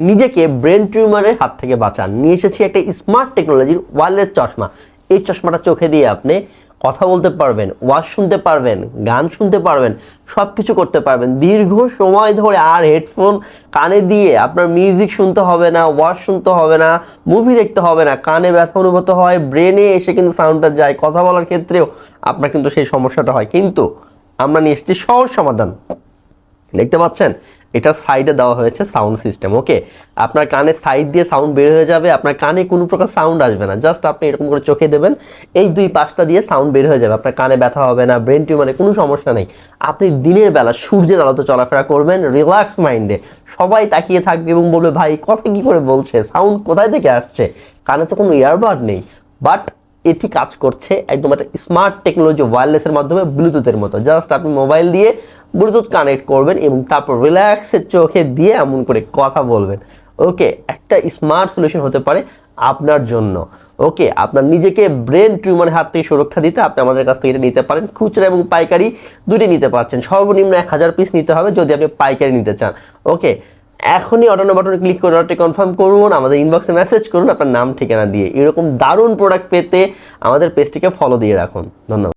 নিজেকে ব্রেন টিউমারের হাত থেকে বাঁচান। নিয়ে এসেছি একটা স্মার্ট টেকনোলজির ওয়্যারলেস চশমা। এই চশমাটা চোখে দিয়ে আপনি কথা বলতে পারবেন, ওয়াজ শুনতে পারবেন, গান শুনতে পারবেন, সব কিছু করতে পারবেন দীর্ঘ সময় ধরে। আর হেডফোন কানে দিয়ে আপনার মিউজিক শুনতে হবে না, ওয়াজ শুনতে হবে না, মুভি দেখতে হবে না। কানে ব্যথা অনুভূত হয়, ব্রেনে এসে কিন্তু সাউন্ডটা যায়, কথা বলার ক্ষেত্রেও আপনার কিন্তু সেই সমস্যাটা হয়। কিন্তু আমরা নিয়ে এসেছি সহজ সমাধান। দেখতে পাচ্ছেন এটা সাইডে দেওয়া হয়েছে সাউন্ড সিস্টেম। ওকে, আপনার কানে সাইড দিয়ে সাউন্ড বের হয়ে যাবে, আপনার কানে কোনো প্রকার সাউন্ড আসবে না। জাস্ট আপনি এরকম করে চোখে দেবেন, এই দুই পাশটা দিয়ে সাউন্ড বের হয়ে যাবে। আপনার কানে ব্যথা হবে না, ব্রেন টিউমারে কোনো সমস্যা নেই। আপনি দিনের বেলা সূর্যের আলোতে চলাফেরা করবেন রিল্যাক্স মাইন্ডে। সবাই তাকিয়ে থাকবে এবং বলবে ভাই কথা কি করে বলছে, সাউন্ড কোথায় থেকে আসছে। কানে তো কোনো ইয়ারবাড নেই, বাট এটি কাজ করছে একদম একটা স্মার্ট টেকনোলজি ওয়্যারলেসের মাধ্যমে, ব্লুটুথের মতো। জাস্ট আপনি মোবাইল দিয়ে ব্লুটুথ কানেক্ট করবেন এবং তারপর রিল্যাক্সের চোখে দিয়ে এমন করে কথা বলবেন। ওকে, একটা স্মার্ট সলিউশন হতে পারে আপনার জন্য। ওকে, আপনার নিজেকে ব্রেন টিউমারের হাত থেকে সুরক্ষা দিতে আপনি আমাদের কাছ থেকে এটা নিতে পারেন। খুচরা এবং পাইকারি দুটি নিতে পারছেন। সর্বনিম্ন 1000 পিস নিতে হবে যদি আপনি পাইকারি নিতে চান। ওকে, এখনই অর্ডার বাটনে ক্লিক করে অর্ডারটি কনফার্ম করুন, আমাদের ইনবক্সে মেসেজ করুন আপনার নাম ঠিকানা দিয়ে। এরকম দারুণ প্রোডাক্ট পেতে আমাদের পেজটিকে ফলো দিয়ে রাখুন। ধন্যবাদ।